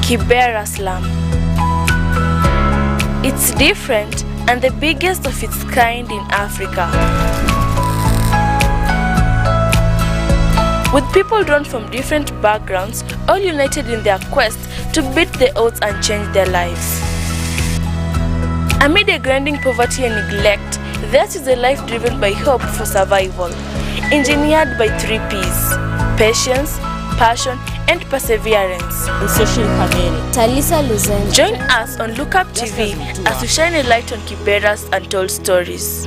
Kibera slum. It's different and the biggest of its kind in Africa. With people drawn from different backgrounds, all united in their quest to beat the odds and change their lives. Amid a grinding poverty and neglect, theirs is a life driven by hope for survival, engineered by 3 P's: patience, passion, and perseverance. Join us on Look Up TV as we shine a light on Kibera's untold stories.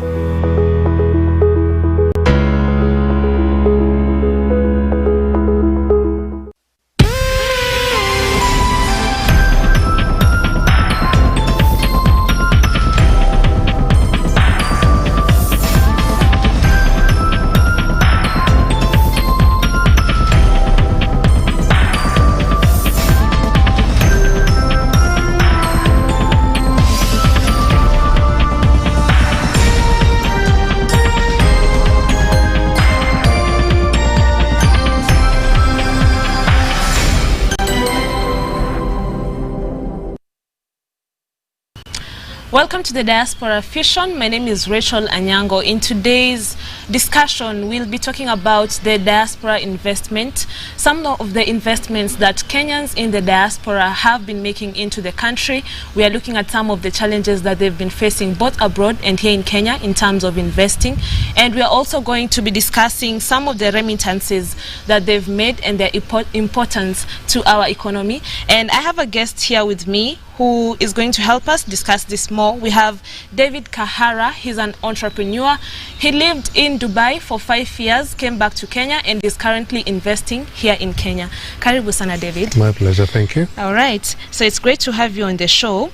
Welcome to the Diaspora Fusion. My name is Rachel Anyango. In today's discussion, we'll be talking about the diaspora investment, some of the investments that Kenyans in the diaspora have been making into the country. We are looking at some of the challenges that they've been facing both abroad and here in Kenya in terms of investing. And we are also going to be discussing some of the remittances that they've made and their importance to our economy. And I have a guest here with me who is going to help us discuss this more. We have David Kahara. He's an entrepreneur. He lived in Dubai for 5 years, came back to Kenya, and is currently investing here in Kenya. Karibu sana, David. My pleasure, thank you. All right, so it's great to have you on the show.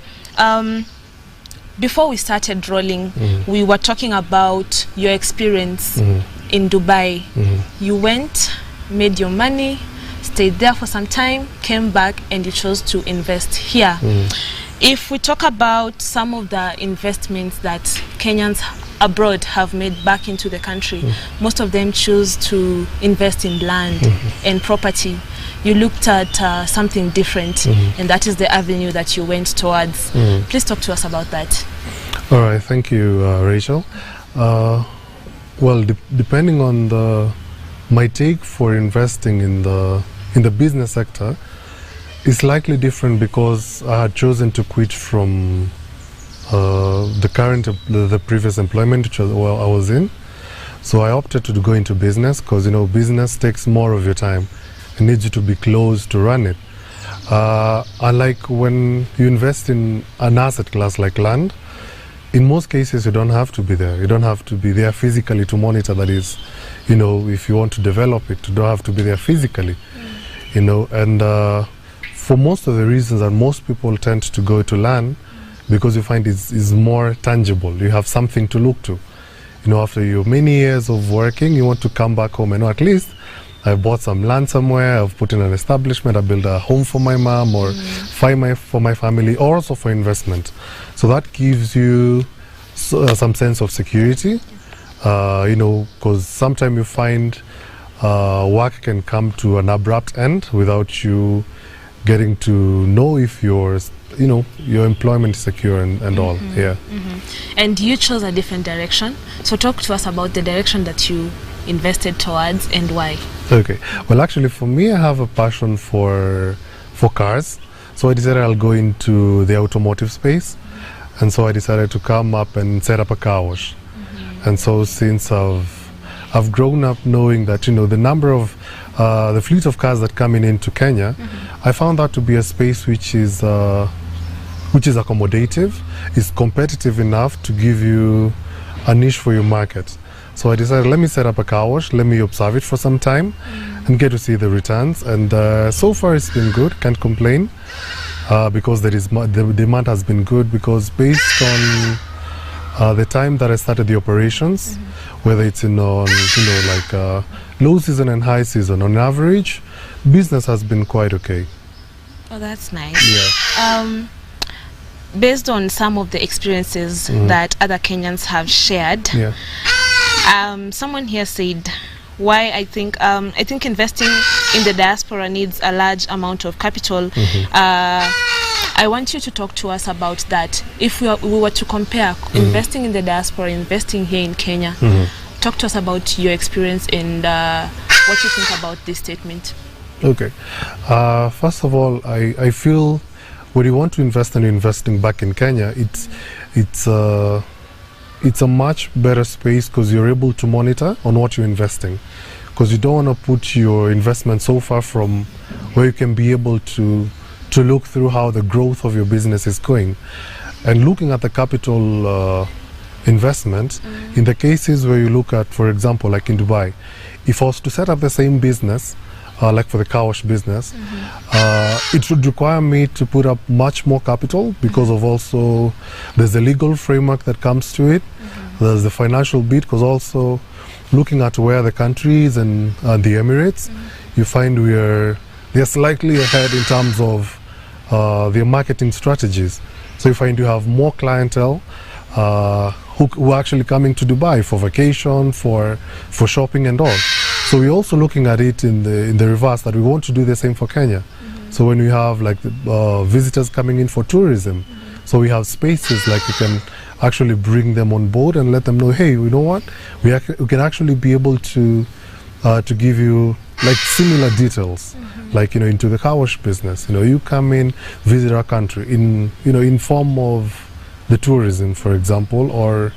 Before we started rolling, we were talking about your experience in Dubai. You went, made your money, stayed there for some time, came back, and you chose to invest here. If we talk about some of the investments that Kenyans abroad have made back into the country, most of them choose to invest in land and property. You looked at something different, and that is the avenue that you went towards. Please talk to us about that. All right, thank you, Rachel. Well, depending on my take for investing in the business sector is slightly different, because I had chosen to quit from the previous employment which I was in. So I opted to go into business, because business takes more of your time. It needs you to be close to run it. Unlike when you invest in an asset class like land, in most cases you don't have to be there. You don't have to be there physically to monitor. That is, if you want to develop it, you don't have to be there physically. And for most of the reasons that most people tend to go to land, because you find it's more tangible. You have something to look to. After your many years of working, you want to come back home and at least I've bought some land somewhere, I've put in an establishment, I built a home for my mom or for my family, or also for investment. So that gives you some sense of security, because sometimes you find work can come to an abrupt end without you getting to know if your employment is secure and all. And you chose a different direction. So talk to us about the direction that you invested towards and why. Okay. Well, actually, for me, I have a passion for cars. So I decided I'll go into the automotive space. And so I decided to come up and set up a car wash. And so since I've grown up knowing that, the number of the fleet of cars that coming into Kenya, I found that to be a space which is accommodative, is competitive enough to give you a niche for your market. So I decided, let me set up a car wash, let me observe it for some time and get to see the returns. And so far it's been good, can't complain, because the demand has been good, because based on the time that I started the operations, whether it's in low season and high season, on average, business has been quite okay. Oh, that's nice. Yeah. Based on some of the experiences that other Kenyans have shared, someone here said, why I think investing in the diaspora needs a large amount of capital. I want you to talk to us about that. If we were to compare investing in the diaspora, investing here in Kenya, talk to us about your experience and what you think about this statement. Okay. First of all, I feel when you want to invest and you're investing back in Kenya, it's a much better space because you're able to monitor on what you're investing. Because you don't want to put your investment so far from where you can be able to look through how the growth of your business is going. And looking at the capital investment, in the cases where you look at, for example, like in Dubai, if I was to set up the same business, like for the car wash business, it would require me to put up much more capital because of also there's a legal framework that comes to it, there's the financial bit, because also looking at where the country is and the Emirates, you find they're slightly ahead in terms of their marketing strategies. So you find you have more clientele who are actually coming to Dubai for vacation, for shopping and all. So we're also looking at it in the reverse, that we want to do the same for Kenya. So when we have like visitors coming in for tourism, so we have spaces like you can actually bring them on board and let them know, hey, you know what, we can actually be able to give you like similar details, like, you know, into the car wash business. You know, you come in, visit our country in form of the tourism, for example, or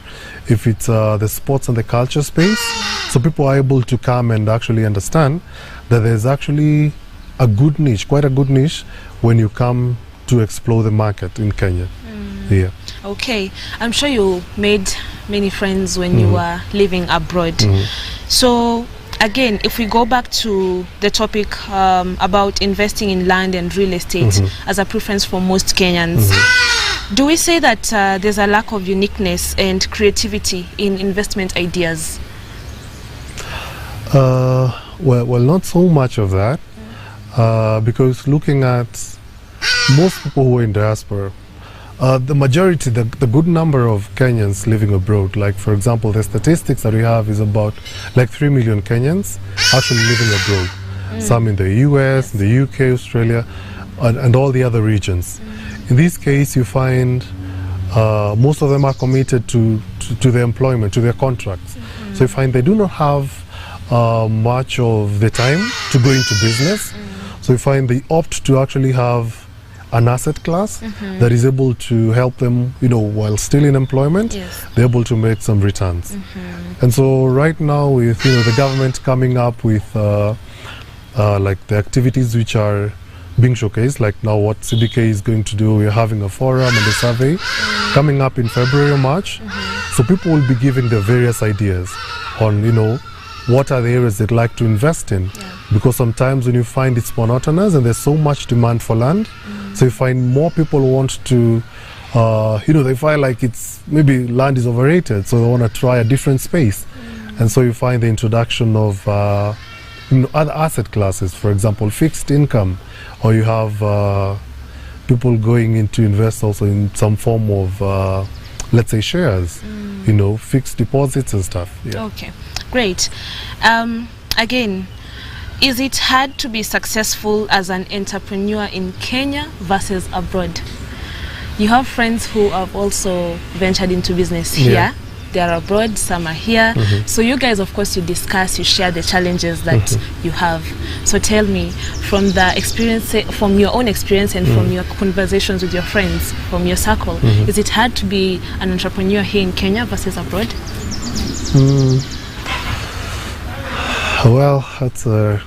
if it's the sports and the culture space. So people are able to come and actually understand that there's actually a good niche, quite a good niche, when you come to explore the market in Kenya. Yeah. Okay, I'm sure you made many friends when you were living abroad. So again, if we go back to the topic about investing in land and real estate as a preference for most Kenyans, do we say that there's a lack of uniqueness and creativity in investment ideas? Well, not so much of that, because looking at most people who are in diaspora, the majority, the good number of Kenyans living abroad, like for example, the statistics that we have is about like 3 million Kenyans actually living abroad. Some in the US, the UK, Australia, and all the other regions. In this case, you find most of them are committed to their employment, to their contracts. So you find they do not have much of the time to go into business. So you find they opt to actually have an asset class that is able to help them, you know, while still in employment, they're able to make some returns. And so right now, with, you know, the government coming up with like the activities which are being showcased, like now what CBK is going to do, we're having a forum and a survey coming up in February or March. So people will be giving their various ideas on, you know, what are the areas they'd like to invest in. Because sometimes when you find it's monotonous and there's so much demand for land, so you find more people want to, you know, they find like it's maybe land is overrated, so they want to try a different space. And so you find the introduction of you know, other asset classes, for example, fixed income, or you have people going into invest also in some form of, let's say, shares, you know, fixed deposits and stuff. Okay, great. Again, is it hard to be successful as an entrepreneur in Kenya versus abroad? You have friends who have also ventured into business here. They are abroad, some are here. So you guys, of course, you discuss, you share the challenges that you have. So tell me, from the experience, from your own experience and from your conversations with your friends, from your circle, is it hard to be an entrepreneur here in Kenya versus abroad? Well, that's a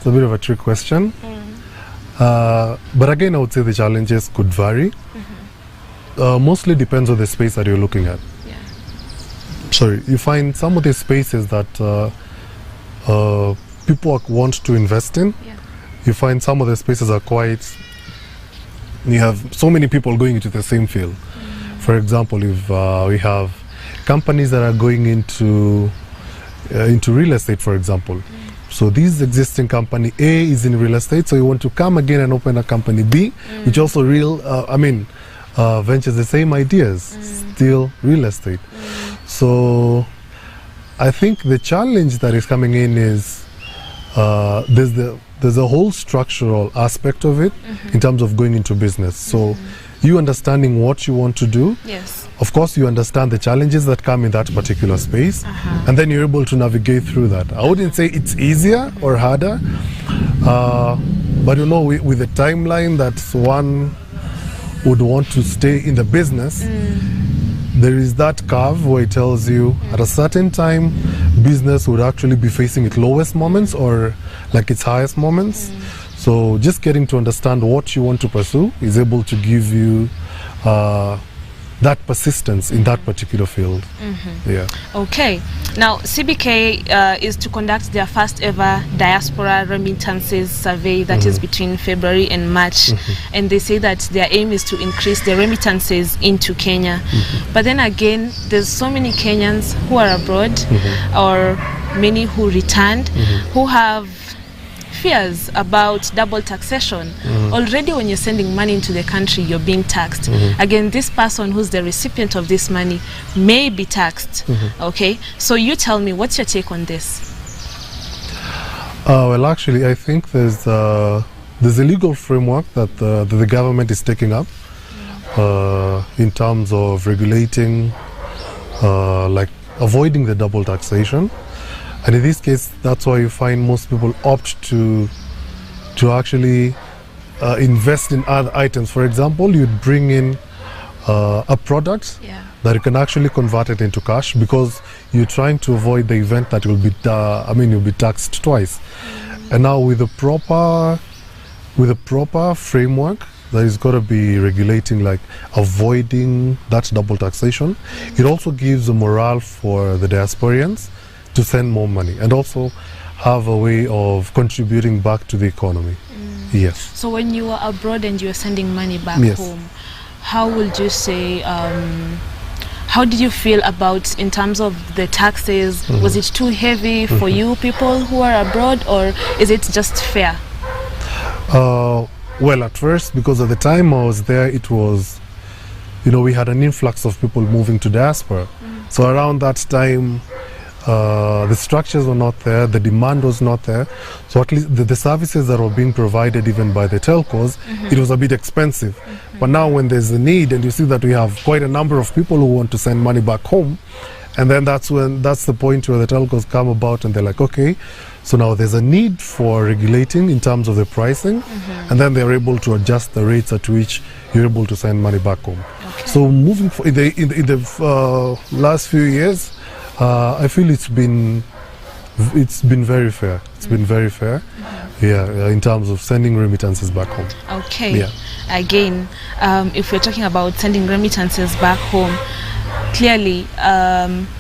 bit of a trick question. But again, I would say the challenges could vary. Mostly depends on the space that you're looking at. Sorry, you find some of the spaces that people want to invest in. You find some of the spaces are quite, you have so many people going into the same field. For example, if we have companies that are going into real estate, for example. So this existing company A is in real estate, so you want to come again and open a company B, which also ventures the same ideas, still real estate. So I think the challenge that is coming in is there's a whole structural aspect of it in terms of going into business. So you understanding what you want to do. Yes. Of course, you understand the challenges that come in that particular space, and then you're able to navigate through that. I wouldn't say it's easier or harder, but you know, with the timeline that one would want to stay in the business, there is that curve where it tells you at a certain time business would actually be facing its lowest moments or like its highest moments. So just getting to understand what you want to pursue is able to give you that persistence in that particular field. Yeah. Okay. Now, CBK is to conduct their first ever diaspora remittances survey that is between February and March. And they say that their aim is to increase the remittances into Kenya. But then again, there's so many Kenyans who are abroad or many who returned who have fears about double taxation. Already when you're sending money into the country, you're being taxed. Again, this person who's the recipient of this money may be taxed. Okay, so you tell me, what's your take on this? Well, actually, I think there's a legal framework that the government is taking up in terms of regulating, like avoiding the double taxation. And in this case, that's why you find most people opt to actually invest in other items. For example, you'd bring in a product that you can actually convert it into cash because you're trying to avoid the event that you'll be taxed twice. And now with a proper framework that is got to be regulating, like avoiding that double taxation, it also gives a morale for the diasporians to send more money and also have a way of contributing back to the economy. Yes. So when you were abroad and you were sending money back home, how would you say, how did you feel about in terms of the taxes? Was it too heavy for you people who are abroad, or is it just fair? Well, at first, because at the time I was there, it was, you know, we had an influx of people moving to diaspora. So around that time, the structures were not there, the demand was not there, so at least the services that were being provided even by the telcos, it was a bit expensive. But now when there's a need and you see that we have quite a number of people who want to send money back home, and then that's the point where the telcos come about and they're like, okay, so now there's a need for regulating in terms of the pricing, and then they're able to adjust the rates at which you're able to send money back home. So moving in the last few years, I feel it's been very fair. It's been very fair, in terms of sending remittances back home. Okay. Yeah. Again, if we're talking about sending remittances back home, clearly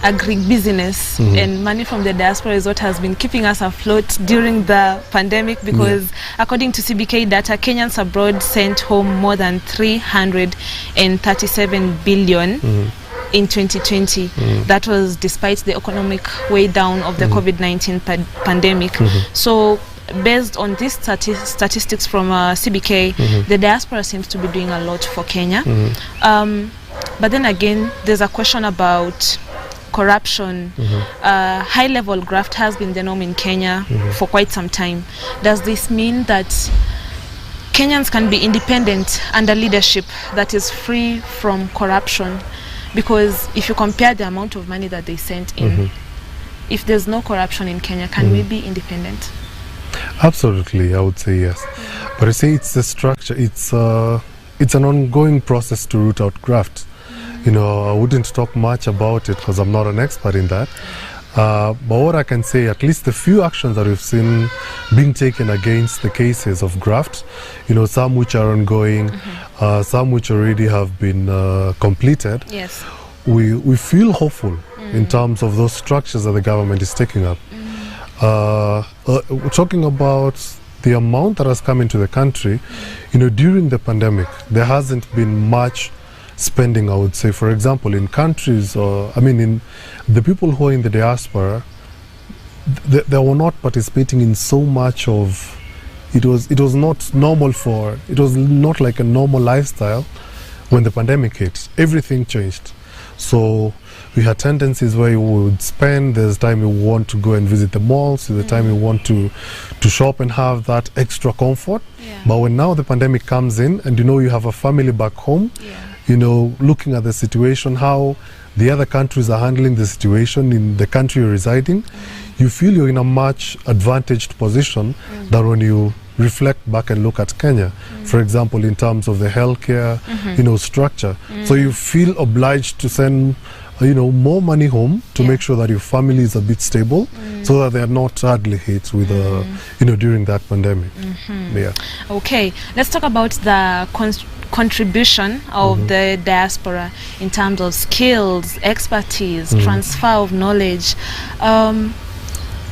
agribusiness and money from the diaspora is what has been keeping us afloat during the pandemic, because according to CBK data, Kenyans abroad sent home more than 337 billion in 2020. That was despite the economic way down of the COVID-19 pandemic. So based on these statistics from CBK, the diaspora seems to be doing a lot for Kenya. But then again, there's a question about corruption. High-level graft has been the norm in Kenya for quite some time. Does this mean that Kenyans can be independent under leadership that is free from corruption? Because if you compare the amount of money that they sent in, if there's no corruption in Kenya, can we be independent? Absolutely, I would say yes. But I say it's the structure. It's an ongoing process to root out graft. You know, I wouldn't talk much about it because I'm not an expert in that. But what I can say, at least the few actions that we've seen being taken against the cases of graft, you know, some which are ongoing, some which already have been completed, we feel hopeful in terms of those structures that the government is taking up. Talking about the amount that has come into the country, you know, during the pandemic, there hasn't been much spending, I would say. For example, in countries, in the people who are in the diaspora, they were not participating in so much of, it was not normal it was not like a normal lifestyle when the pandemic hit. Everything changed. So we had tendencies where you would spend, there's time you want to go and visit the malls, there's the time you want to shop and have that extra comfort. Yeah. But when now the pandemic comes in and you have a family back home, looking at the situation, how the other countries are handling the situation in the country you're residing, you feel you're in a much advantaged position than when you reflect back and look at Kenya, for example, in terms of the healthcare, structure. So you feel obliged to send, more money home to make sure that your family is a bit stable, so that they are not hardly hit with, during that pandemic. Yeah. Okay, let's talk about the contribution of the diaspora in terms of skills, expertise, transfer of knowledge.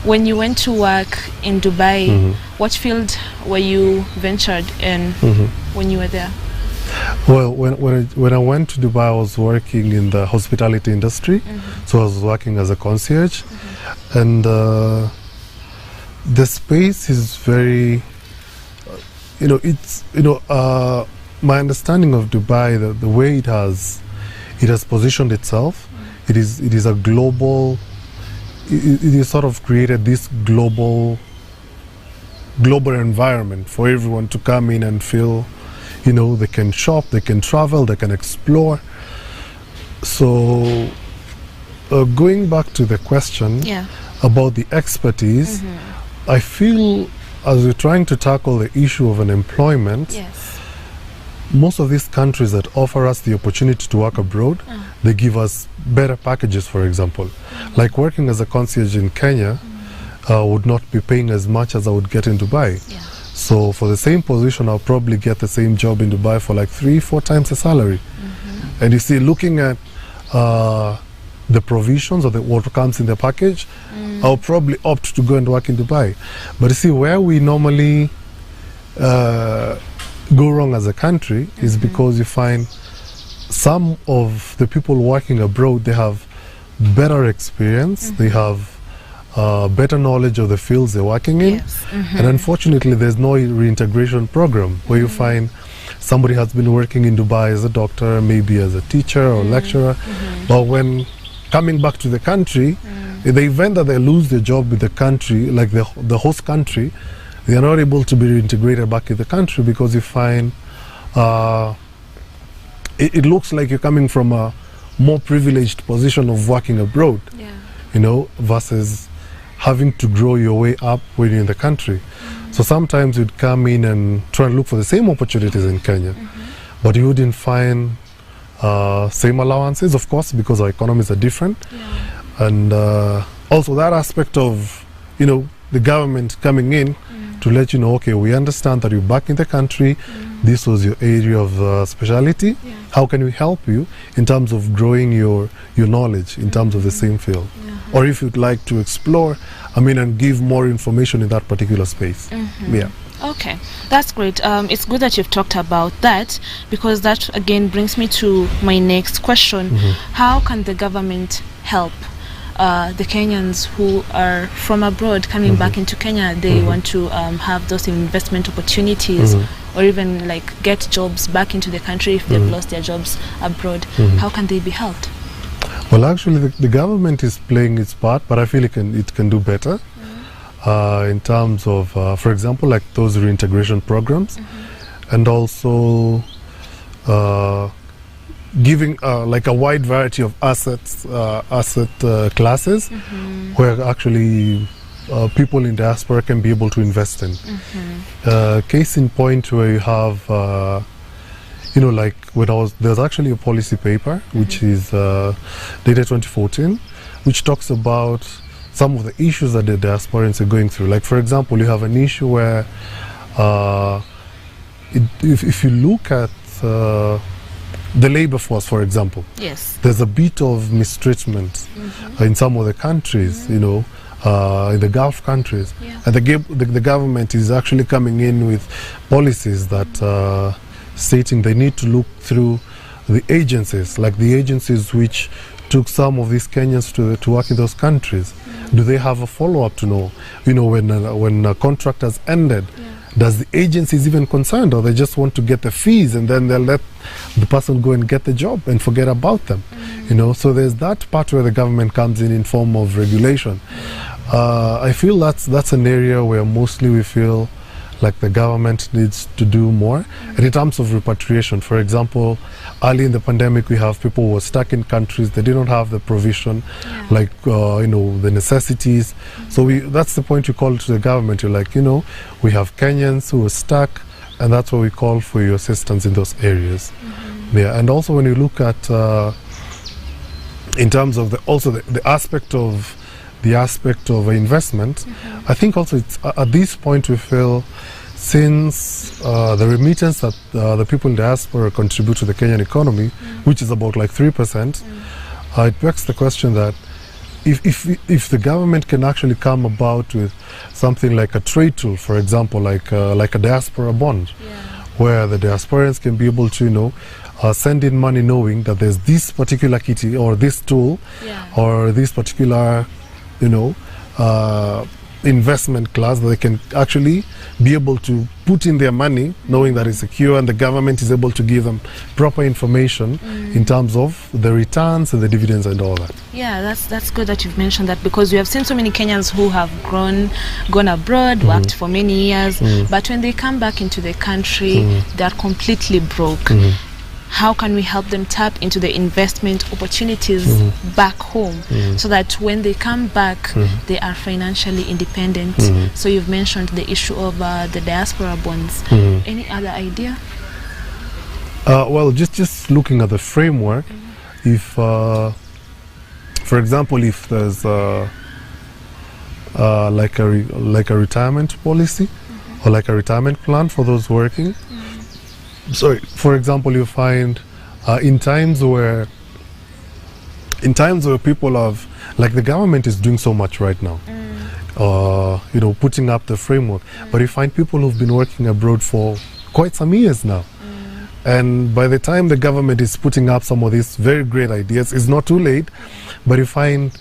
When you went to work in Dubai, what field were you ventured in when you were there? Well, when I went to Dubai, I was working in the hospitality industry. So I was working as a concierge, and the space is very, my understanding of Dubai, the way it has positioned itself, it is a global. It is sort of created this global environment for everyone to come in and feel, they can shop, they can travel, they can explore. So going back to the question about the expertise, I feel as we're trying to tackle the issue of unemployment, most of these countries that offer us the opportunity to work abroad, they give us better packages, for example. Like working as a concierge in Kenya would not be paying as much as I would get in Dubai. So for the same position, I'll probably get the same job in Dubai for like 3-4 times the salary. And you see, looking at the provisions of what comes in the package, I'll probably opt to go and work in Dubai. But you see, where we normally go wrong as a country is because you find some of the people working abroad, they have better experience, they have better knowledge of the fields they're working in, and unfortunately there's no reintegration program where you find somebody has been working in Dubai as a doctor, maybe as a teacher or lecturer, but when coming back to the country, in the event that they lose their job with the country, like the host country, they are not able to be reintegrated back in the country because you find it looks like you're coming from a more privileged position of working abroad, versus having to grow your way up when you're in the country. So sometimes you'd come in and try and look for the same opportunities in Kenya, but you wouldn't find same allowances, of course, because our economies are different. And also that aspect of, the government coming in to let you know, okay, we understand that you're back in the country, this was your area of specialty, how can we help you in terms of growing your knowledge in terms of the same field? Or if you'd like to explore, and give more information in that particular space. Okay, that's great. It's good that you've talked about that, because that again brings me to my next question. How can the government help the Kenyans who are from abroad coming back into Kenya? They want to have those investment opportunities, or even like get jobs back into the country if they've lost their jobs abroad. How can they be helped? Well, actually, the government is playing its part, but I feel it can do better in terms of, for example, like those reintegration programs, and also giving like a wide variety of asset classes where actually people in diaspora can be able to invest in. Case in point where you have like when there's actually a policy paper which is dated 2014, which talks about some of the issues that the diasporans are going through. Like, for example, you have an issue where if you look at the labor force, for example, there's a bit of mistreatment in some of the countries, in the Gulf countries, and the government is actually coming in with policies that stating they need to look through the agencies, like the agencies which took some of these Kenyans to work in those countries. Do they have a follow-up to know, when a contract has ended, does the agencies even concerned, or they just want to get the fees and then they'll let the person go and get the job and forget about them? You know, so there's that part where the government comes in form of regulation. I feel that's an area where mostly we feel like the government needs to do more. And in terms of repatriation, for example, early in the pandemic, we have people who were stuck in countries they didn't have the provision, like you know, the necessities. So that's the point you call to the government. You're like, you know, we have Kenyans who are stuck, and that's why we call for your assistance in those areas. Yeah, and also when you look at in terms of the aspect of investment, I think also it's at this point we feel, since the remittance that the people in diaspora contribute to the Kenyan economy, which is about like 3%, it begs the question that if the government can actually come about with something like a trade tool, for example, like a diaspora bond, where the diasporans can be able to, you know, send in money knowing that there's this particular kitty or this tool or this particular, you know, investment class that they can actually be able to put in their money knowing that it's secure, and the government is able to give them proper information in terms of the returns and the dividends and all that. Yeah, that's good that you've mentioned that, because we have seen so many Kenyans who have gone abroad, worked for many years, but when they come back into the country, they're completely broke. How can we help them tap into the investment opportunities back home, so that when they come back, they are financially independent? So you've mentioned the issue of the diaspora bonds. Any other idea? Well, just looking at the framework, if, for example, if there's like a retirement policy or like a retirement plan for those working. Sorry, for example, you find in times where people have, like the government is doing so much right now, you know, putting up the framework, but you find people who've been working abroad for quite some years now. And by the time the government is putting up some of these very great ideas, it's not too late, but you find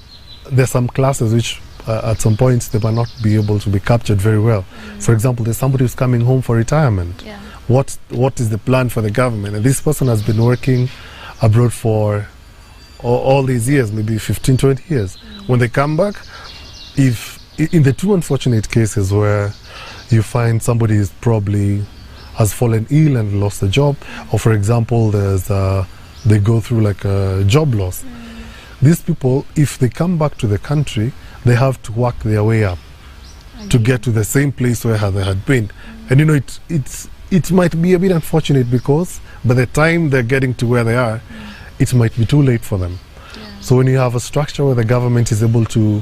there's some classes which at some points they might not be able to be captured very well. For example, there's somebody who's coming home for retirement. What is the plan for the government? And this person has been working abroad for all these years, maybe 15, 20 years. When they come back, if in the two unfortunate cases where you find somebody is probably has fallen ill and lost a job, or for example, they go through like a job loss. These people, if they come back to the country, they have to work their way up to get to the same place where they had been. And you know, it might be a bit unfortunate, because by the time they're getting to where they are, it might be too late for them. So when you have a structure where the government is able to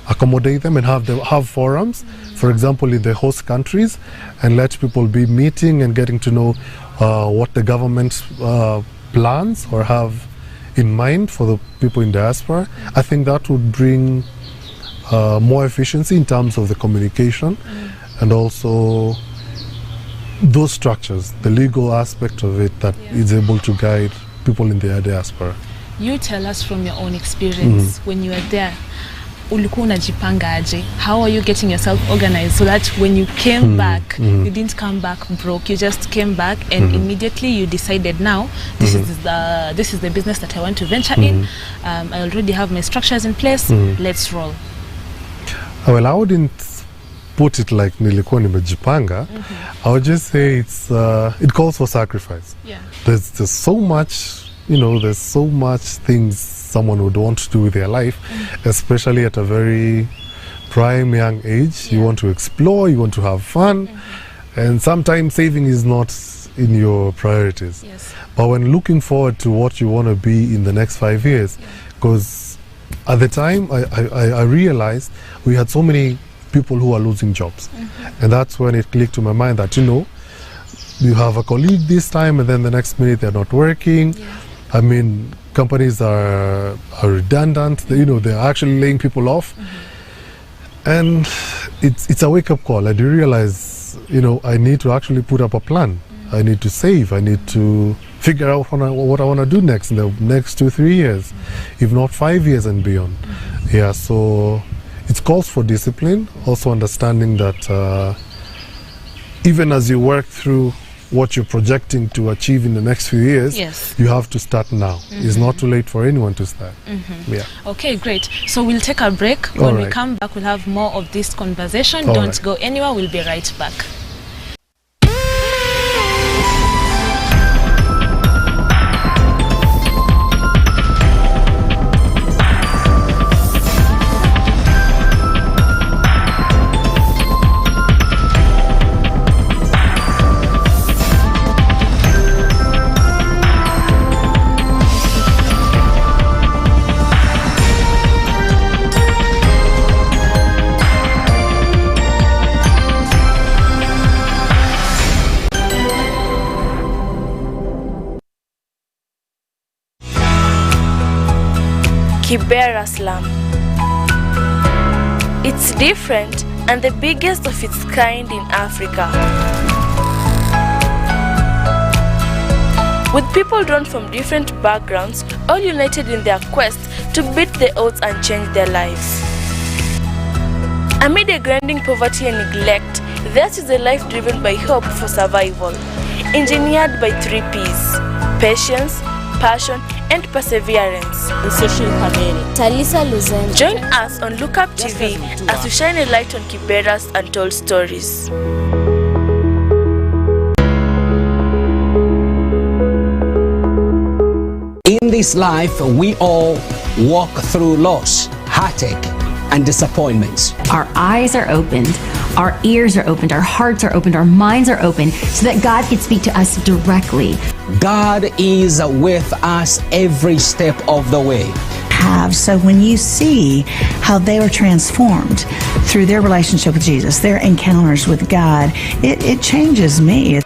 accommodate them and have forums, for example, in the host countries, and let people be meeting and getting to know what the government plans or have in mind for the people in diaspora, I think that would bring more efficiency in terms of the communication, and also those structures, the legal aspect of it that is able to guide people in their diaspora. You tell us from your own experience, when you were there, ulikuwa unajipanga aje? How are you getting yourself organized so that when you came back, you didn't come back broke? You just came back and immediately you decided, now this is the business that I want to venture in. I already have my structures in place. Let's roll. Well, I wouldn't put it like nilikuwa nimejipanga. I would just say it calls for sacrifice. There's so much, you know, there's so much things someone would want to do with their life, especially at a very prime young age. You want to explore, you want to have fun, and sometimes saving is not in your priorities. But when looking forward to what you want to be in the next 5 years, because at the time I realized we had so many people who are losing jobs, and that's when it clicked to my mind that, you know, you have a colleague this time and then the next minute they're not working. I mean, companies are redundant, you know, they're actually laying people off, and it's a wake-up call. I do realize, you know, I need to actually put up a plan. I need to save, I need to figure out what I want to do next in the next 2-3 years, if not 5 years and beyond. So it calls for discipline, also understanding that even as you work through what you're projecting to achieve in the next few years, yes, you have to start now. It's not too late for anyone to start. Yeah. Okay, great. So we'll take a break. When we come back, we'll have more of this conversation. Don't go anywhere. We'll be right back. Kibera slum. It's different and the biggest of its kind in Africa. With people drawn from different backgrounds, all united in their quest to beat the odds and change their lives. Amid a grinding poverty and neglect, theirs is a life driven by hope for survival, engineered by 3 Ps: patience, passion, and perseverance. Join us on Look Up TV as we shine a light on Kibera's untold stories. In this life, we all walk through loss, heartache, and disappointments. Our eyes are opened, our ears are opened, our hearts are opened, our minds are open, so that God can speak to us directly. God is with us every step of the way. So when you see how they were transformed through their relationship with Jesus, their encounters with God, it changes me.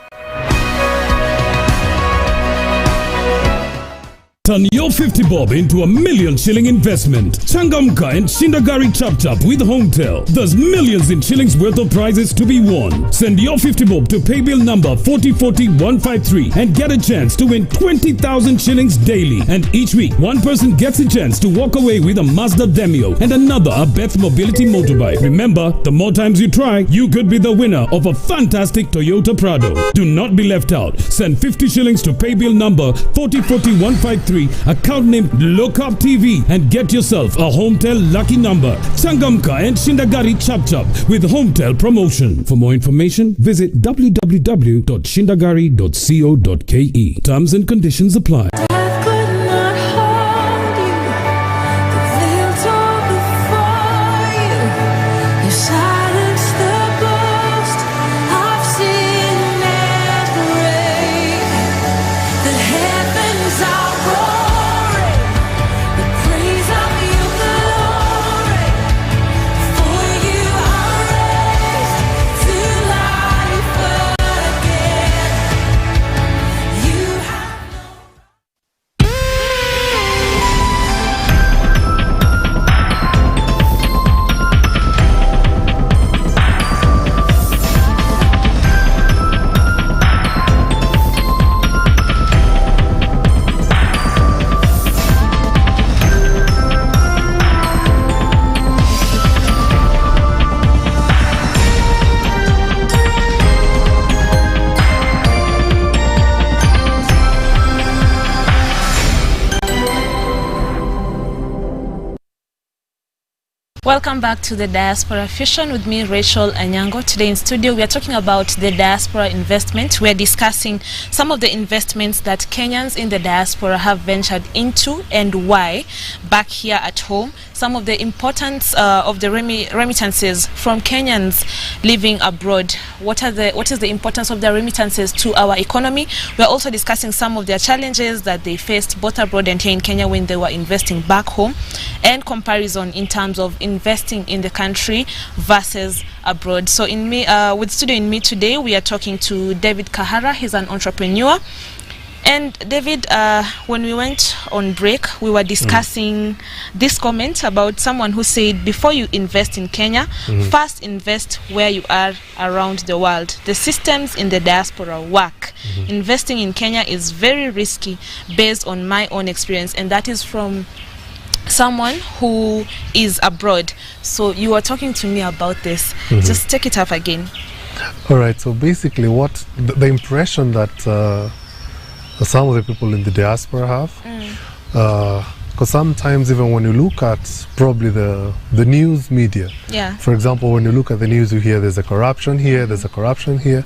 Turn your 50 bob into $1 million shilling investment. Changamka and Shindagari Chap Chap with Hometel. There's millions in shillings worth of prizes to be won. Send your 50 bob to paybill number 4040153 and get a chance to win 20,000 shillings daily. And each week, one person gets a chance to walk away with a Mazda Demio and another a Beth Mobility motorbike. Remember, the more times you try, you could be the winner of a fantastic Toyota Prado. Do not be left out. Send 50 shillings to paybill number 4040153. Account name Look Up TV and get yourself a Hometel lucky number. Changamka and Shindagari Chap Chap with Hometel promotion. For more information, visit www.shindagari.co.ke. Terms and conditions apply. Welcome back to the Diaspora Fusion with me, Rachel Anyango. Today in studio, we are talking about the diaspora investment. We are discussing some of the investments that Kenyans in the diaspora have ventured into and why back here at home. Some of the importance of the remittances from Kenyans living abroad. What is the importance of the remittances to our economy? We are also discussing some of their challenges that they faced both abroad and here in Kenya when they were investing back home, and comparison in terms of investing in the country versus abroad. So with studio in me today, we are talking to David Kahara. He's an entrepreneur. And David, when we went on break, we were discussing this comment about someone who said, before you invest in Kenya, first invest where you are around the world. The systems in the diaspora work. Investing in Kenya is very risky based on my own experience, and that is from someone who is abroad. So you were talking to me about this. Just take it up again. All right, so basically what the impression that some of the people in the diaspora have, because sometimes even when you look at probably the news media, for example, when you look at the news, you hear there's a corruption here, there's a corruption here,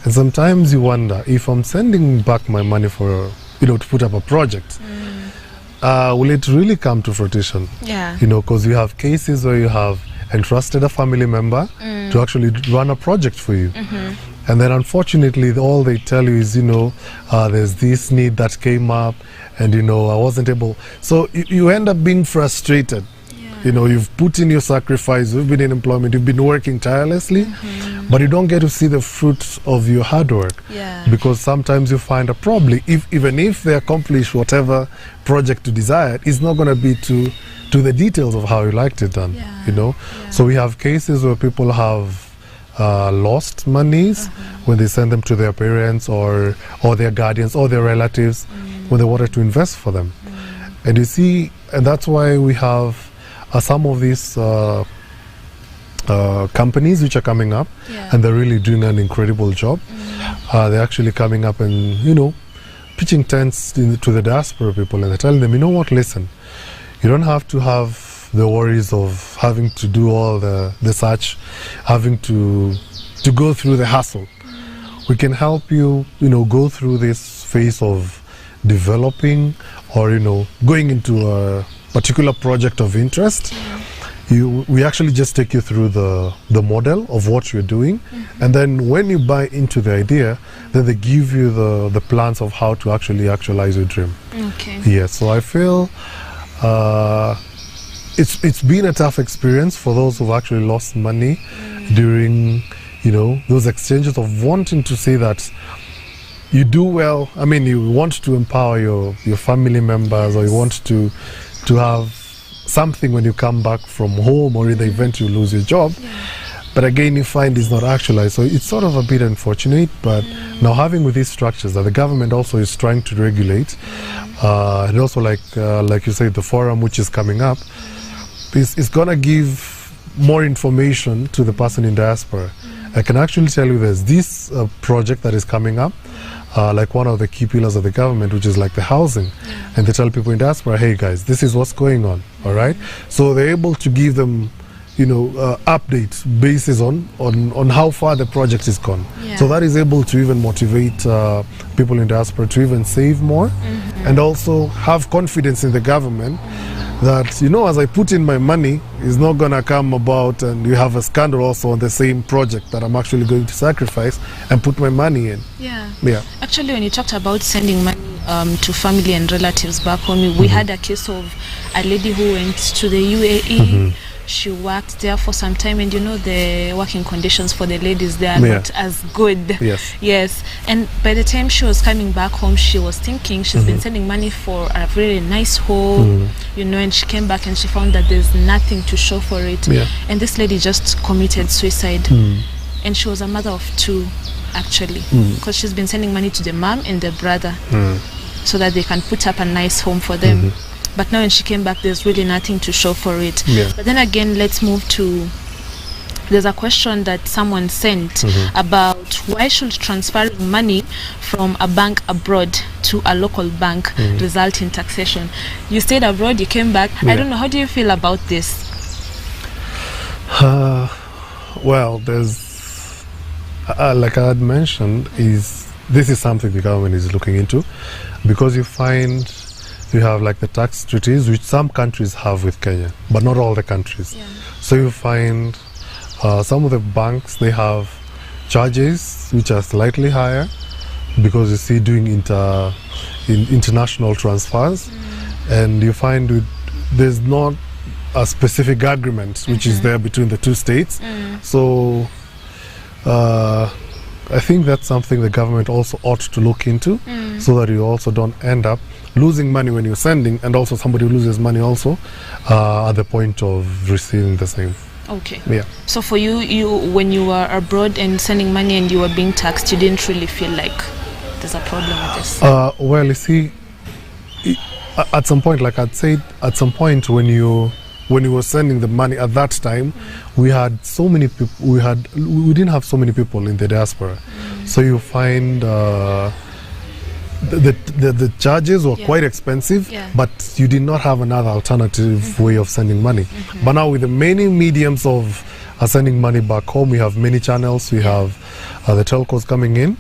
and sometimes you wonder, if I'm sending back my money for, to put up a project, will it really come to fruition? Because you have cases where you have entrusted a family member to actually run a project for you. And then unfortunately, all they tell you is, there's this need that came up and, I wasn't able. So you end up being frustrated. You've put in your sacrifice, you've been in employment, you've been working tirelessly, but you don't get to see the fruits of your hard work. Because sometimes you find probably, even if they accomplish whatever project you desire, it's not going to be to the details of how you liked it done. So we have cases where people have lost monies when they send them to their parents or their guardians or their relatives when they wanted to invest for them. And you see, and that's why we have some of these companies which are coming up, and they're really doing an incredible job. They're actually coming up and, pitching tents to the diaspora people, and they're telling them, what, listen, you don't have to have the worries of having to do all the search, having to go through the hassle. We can help you, go through this phase of developing or, going into a particular project of interest. We actually just take you through the model of what you're doing, and then when you buy into the idea, then they give you the plans of how to actually actualize your dream. Yes, so I feel it's been a tough experience for those who've actually lost money during, those exchanges of wanting to say that you do well. I mean, you want to empower your family members, or you want to have something when you come back from home, or in the event you lose your job. But again, you find it's not actualized. So it's sort of a bit unfortunate, but now having with these structures that the government also is trying to regulate, and also like you said, the forum which is coming up, is going to give more information to the person in diaspora. I can actually tell you there's this project that is coming up, like one of the key pillars of the government, which is like the housing. And they tell people in diaspora, hey guys, this is what's going on, all right? So they're able to give them, updates basis on how far the project is gone. So that is able to even motivate people in diaspora to even save more, and also have confidence in the government that, as I put in my money, it's not going to come about and you have a scandal also on the same project that I'm actually going to sacrifice and put my money in. Actually, when you talked about sending money to family and relatives back home, we had a case of a lady who went to the UAE. She worked there for some time, and the working conditions for the ladies there are not as good. Yes. And by the time she was coming back home, she was thinking she's been sending money for a very nice home, and she came back and she found that there's nothing to show for it. And this lady just committed suicide. And she was a mother of 2, actually, because she's been sending money to the mom and the brother so that they can put up a nice home for them. But now when she came back, there's really nothing to show for it. But then again, let's move to, there's a question that someone sent about why should transferring money from a bank abroad to a local bank result in taxation? You stayed abroad, you came back. I don't know, how do you feel about this? Well, there's, like I had mentioned, this is something the government is looking into, because you find you have like the tax treaties which some countries have with Kenya, but not all the countries. So you find some of the banks, they have charges which are slightly higher, because you see doing international transfers, and you find there's not a specific agreement which is there between the two states. So I think that's something the government also ought to look into, so that you also don't end up losing money when you're sending, and also somebody loses money also at the point of receiving the same. So for you when you were abroad and sending money and you were being taxed, you didn't really feel like there's a problem with this? Well, you see, at some point, like I'd said, at some point when you when you were sending the money at that time, we had so many people. We didn't have so many people in the diaspora, so you find the charges were quite expensive, but you did not have another alternative way of sending money. But now with the many mediums of sending money back home, we have many channels. We have the telcos coming in.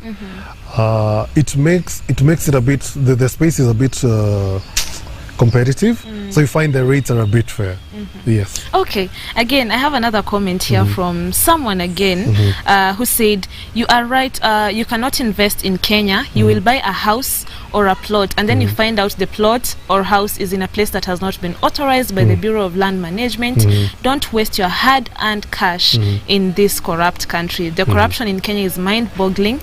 It makes it a bit. The space is a bit competitive, so you find the rates are a bit fair. Yes. Okay. Again, I have another comment here from someone again who said, "You are right. You cannot invest in Kenya. You will buy a house or a plot, and then you find out the plot or house is in a place that has not been authorized by the Bureau of Land Management. Don't waste your hard-earned cash in this corrupt country. The corruption in Kenya is mind-boggling,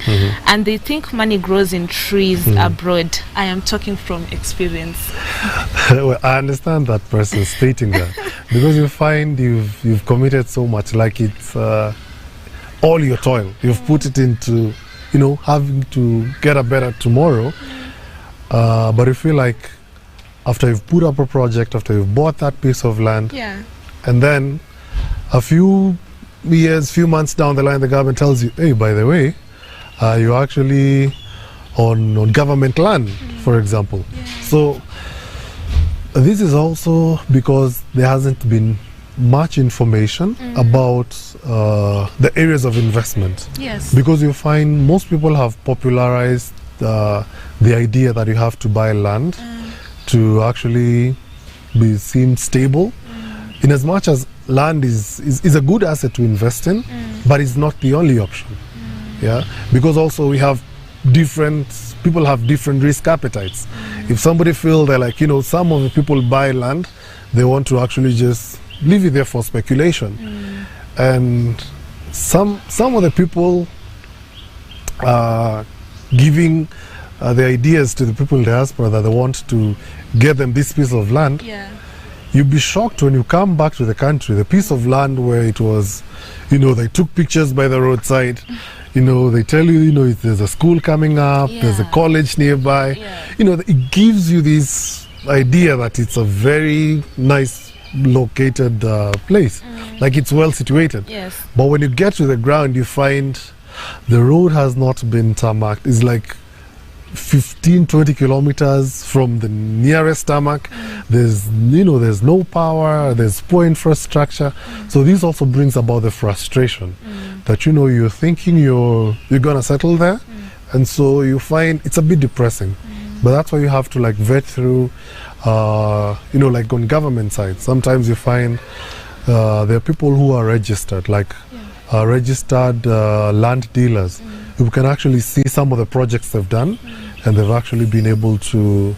and they think money grows in trees abroad." I am talking from experience. Well, I understand that person stating that, because you find you've committed so much, like it's all your toil. You've put it into, having to get a better tomorrow. But you feel like after you've put up a project, after you've bought that piece of land, and then a few years, few months down the line, the government tells you, "Hey, by the way, you're actually on government land," for example. So this is also because there hasn't been much information about the areas of investment. Yes. Because you find most people have popularized the idea that you have to buy land to actually be seen stable. In as much as land is a good asset to invest in, but it's not the only option. Yeah, because also we have people have different risk appetites. If somebody feel they're like, some of the people buy land, they want to actually just leave it there for speculation. And some of the people giving the ideas to the people in the diaspora that they want to get them this piece of land, you'd be shocked when you come back to the country, the piece of land where it was, they took pictures by the roadside, they tell you, if there's a school coming up, there's a college nearby, it gives you this idea that it's a very nice located place, like it's well situated. Yes. But when you get to the ground, you find the road has not been tarmacked. It's like 15-20 kilometers from the nearest tarmac. There's no power, there's poor infrastructure. So this also brings about the frustration that you're thinking you're gonna settle there, and so you find it's a bit depressing. But that's why you have to vet through like on government side. Sometimes you find there are people who are registered, registered land dealers, who can actually see some of the projects they've done, and they've actually been able to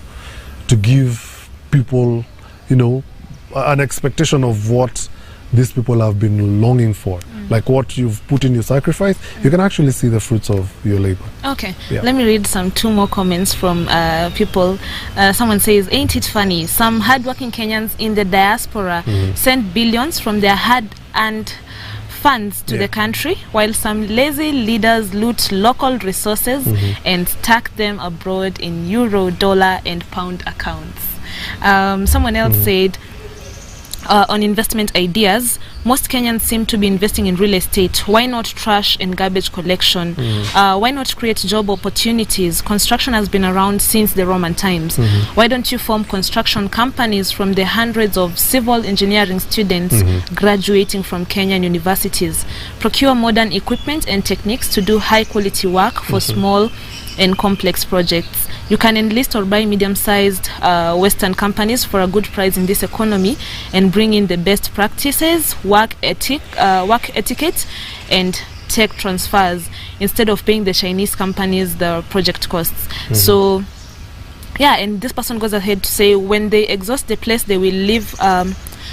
give people, an expectation of what these people have been longing for. Like what you've put in your sacrifice, you can actually see the fruits of your labor. Okay, let me read two more comments from people. Someone says, "Ain't it funny? Some hardworking Kenyans in the diaspora send billions from their hard-earned funds to the country, while some lazy leaders loot local resources and stack them abroad in euro, dollar and pound accounts." Someone else said, on investment ideas, most Kenyans seem to be investing in real estate. Why not trash and garbage collection? Why not create job opportunities? Construction has been around since the Roman times. Why don't you form construction companies from the hundreds of civil engineering students graduating from Kenyan universities? Procure modern equipment and techniques to do high quality work for small and complex projects. You can enlist or buy medium-sized Western companies for a good price in this economy and bring in the best practices, work etiquette, and tech transfers instead of paying the Chinese companies the project costs. So, and this person goes ahead to say, when they exhaust the place, they will leave.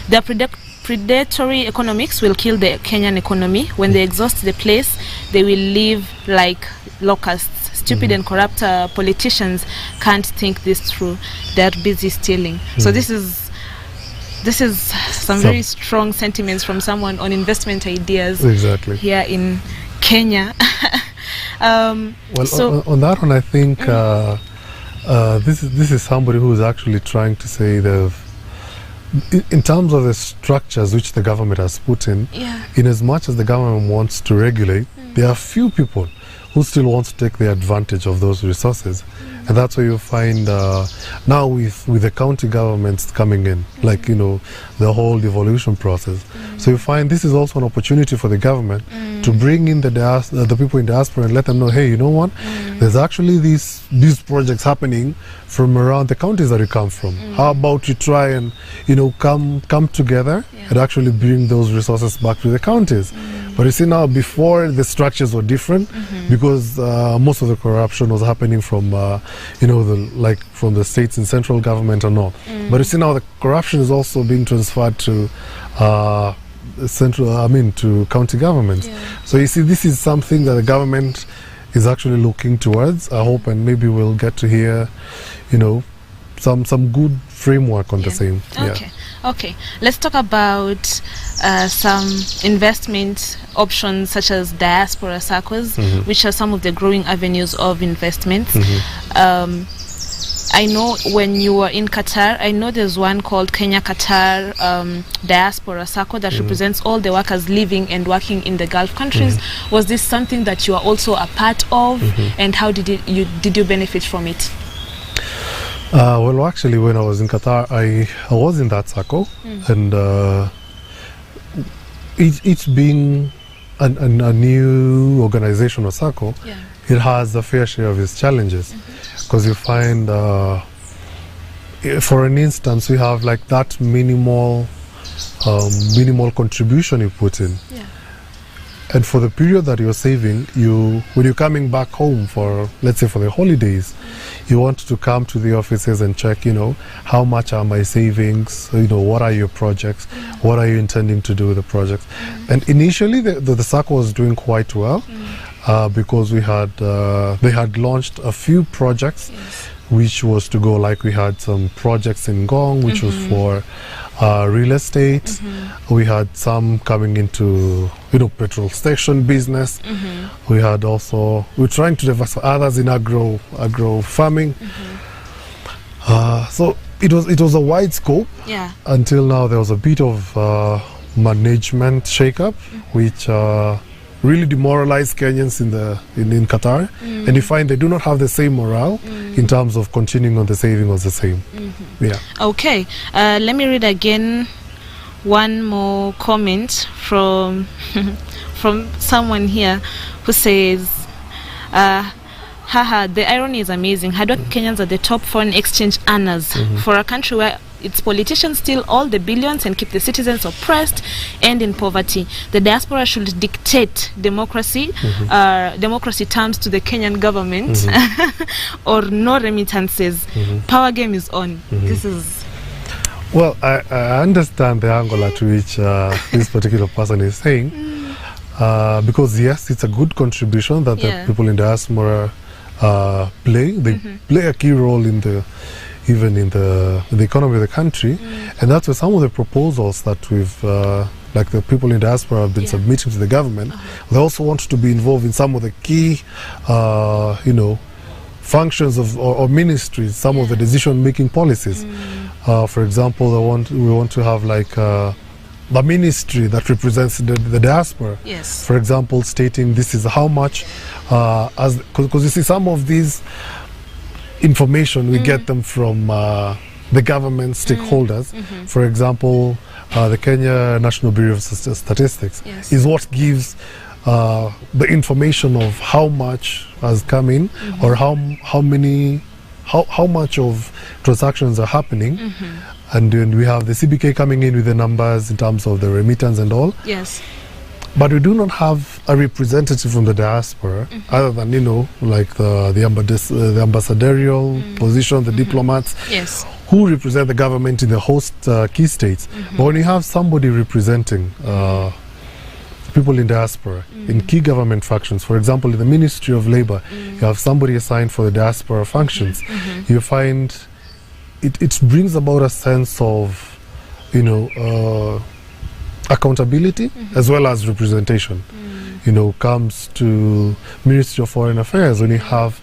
Their predatory economics will kill the Kenyan economy. When they exhaust the place, they will live like locusts. Stupid and corrupt politicians can't think this through. They're busy stealing. So this is some very strong sentiments from someone on investment ideas here in Kenya. So on that one, I think this is somebody who is actually trying to say in terms of the structures which the government has put in as much as the government wants to regulate, there are few people who still want to take the advantage of those resources. And that's where you find now with the county governments coming in, like, you know, the whole devolution process. So you find this is also an opportunity for the government to bring in the people in diaspora and let them know, hey, you know what, there's actually these projects happening from around the counties that you come from. How about you try and, you know, come together and actually bring those resources back to the counties. But you see now, before the structures were different because most of the corruption was happening from, you know, from the states and central government and all. But you see now the corruption is also being transferred to to county governments. So you see, this is something that the government is actually looking towards. I hope, and maybe we'll get to hear, you know, some good framework on the same. Okay, let's talk about some investment options such as diaspora circles, which are some of the growing avenues of investments. I know when you were in Qatar, I know there's one called Kenya-Qatar Diaspora Circle that represents all the workers living and working in the Gulf countries. Was this something that you are also a part of, and how did you benefit from it? Well, actually, when I was in Qatar, I was in that circle, and each being a new organization or circle, it has a fair share of its challenges, because you find, for an instance, we have like that minimal contribution you put in. And for the period that you're saving, when you're coming back home for, let's say, for the holidays, you want to come to the offices and check, you know, how much are my savings, you know, what are your projects, what are you intending to do with the projects. And initially, the circle was doing quite well, because they had launched a few projects, which was to go, like we had some projects in Gong, which was for real estate. We had some coming into, you know, petrol station business. We had also, we're trying to diversify others in agro farming. So it was a wide scope. Until now there was a bit of management shake-up, which really demoralized Kenyans in Qatar, and you find they do not have the same morale in terms of continuing on the saving of the same. Okay, let me read again one more comment from from someone here who says, haha, the irony is amazing. How do Kenyans are the top foreign exchange earners for a country where its politicians steal all the billions and keep the citizens oppressed and in poverty? The diaspora should dictate democracy terms to the Kenyan government, or no remittances. Power game is on. This is... Well, I understand the angle at which this particular person is saying, because yes, it's a good contribution that the people in diaspora play. They play a key role in even in the economy of the country, and that's where some of the proposals that we've like the people in diaspora have been submitting to the government. They also want to be involved in some of the key you know, functions of or ministries, some of the decision-making policies. For example, we want to have like the ministry that represents the diaspora. For example, stating this is how much, because you see some of these information we get them from the government stakeholders. For example, the Kenya National Bureau of Statistics is what gives the information of how much has come in, or how much of transactions are happening. And then we have the CBK coming in with the numbers in terms of the remittance and all. But we do not have a representative from the diaspora, other than, you know, like the ambassadorial position, the diplomats, who represent the government in the host key states. But when you have somebody representing people in diaspora in key government functions, for example, in the Ministry of Labor, you have somebody assigned for the diaspora functions, you find it brings about a sense of, you know, accountability as well as representation. You know, comes to Ministry of Foreign Affairs, when you have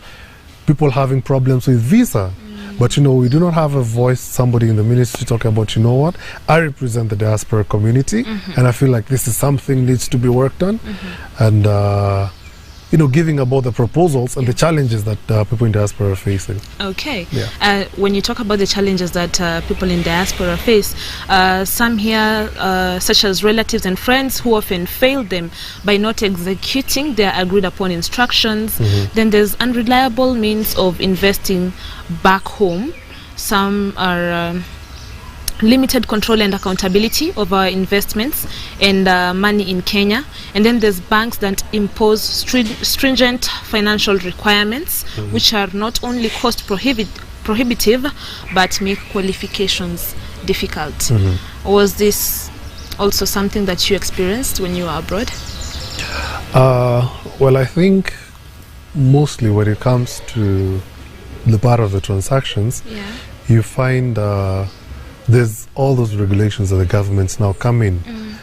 people having problems with visa, But we do not have a voice, somebody in the ministry talking about, what, I represent the diaspora community, and I feel like this is something needs to be worked on, and giving about the proposals and the challenges that people in diaspora are facing. Okay. Yeah. When you talk about the challenges that people in diaspora face, some here, such as relatives and friends who often fail them by not executing their agreed upon instructions. Then there's unreliable means of investing back home. Some are limited control and accountability of our investments and money in Kenya. And then there's banks that impose stringent financial requirements, which are not only cost prohibitive, but make qualifications difficult. Was this also something that you experienced when you were abroad? Well, I think mostly when it comes to the part of the transactions, you find there's all those regulations that the governments now come in,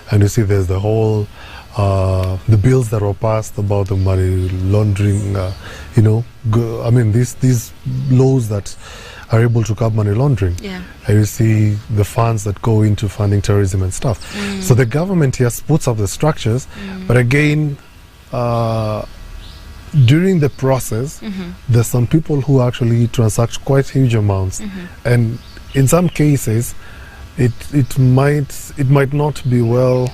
and you see there's the whole the bills that were passed about the money laundering, these laws that are able to curb money laundering. And you see the funds that go into funding terrorism and stuff. So the government, yes, puts up the structures, but again, during the process, there's some people who actually transact quite huge amounts, and in some cases, it might not be well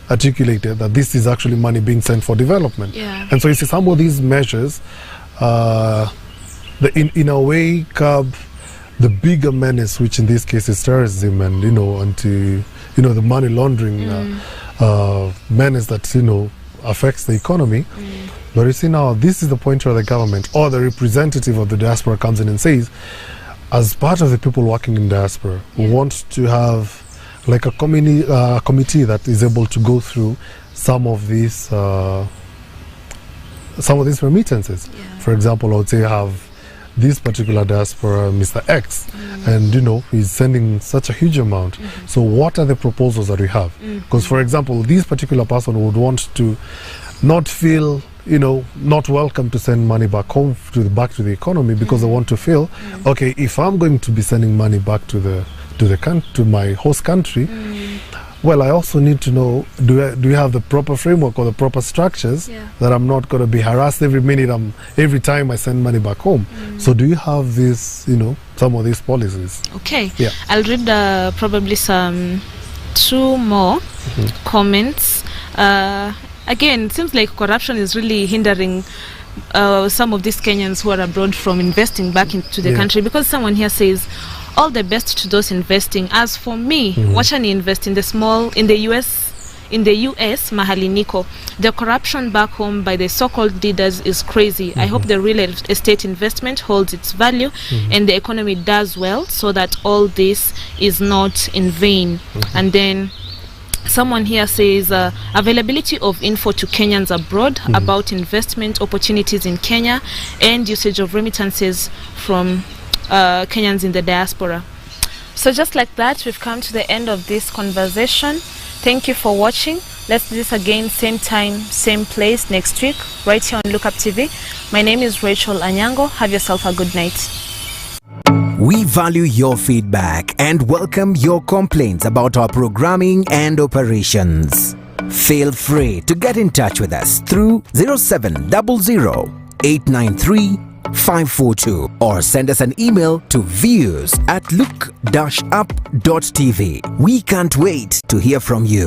articulated that this is actually money being sent for development. And so you see some of these measures, in a way, curb the bigger menace, which in this case is terrorism and the money laundering menace that affects the economy. But you see now, this is the point where the government or the representative of the diaspora comes in and says, as part of the people working in diaspora, we want to have like a committee that is able to go through some of these remittances. For example, I would say have this particular diaspora, Mr. X, and he's sending such a huge amount. So what are the proposals that we have? Because for example, this particular person would want to not feel not welcome to send money back home back to the economy, because they want to feel, okay, if I'm going to be sending money back to my host country, well, I also need to know, do we have the proper framework or the proper structures that I'm not going to be harassed every time I send money back home. So do you have this, some of these policies? Okay. I'll read probably some two more comments. Again, it seems like corruption is really hindering some of these Kenyans who are abroad from investing back into the country, because someone here says, all the best to those investing. As for me, wachani invest in the US, mahali niko. The corruption back home by the so-called leaders is crazy. I hope the real estate investment holds its value and the economy does well, so that all this is not in vain. And then someone here says availability of info to Kenyans abroad about investment opportunities in Kenya and usage of remittances from Kenyans in the diaspora. So just like that, we've come to the end of this conversation. Thank you for watching. Let's do this again, same time, same place next week, right here on Look Up TV. My name is Rachel Anyango. Have yourself a good night. We value your feedback and welcome your complaints about our programming and operations. Feel free to get in touch with us through 0700 893 542 or send us an email to views@look-up.tv. We can't wait to hear from you.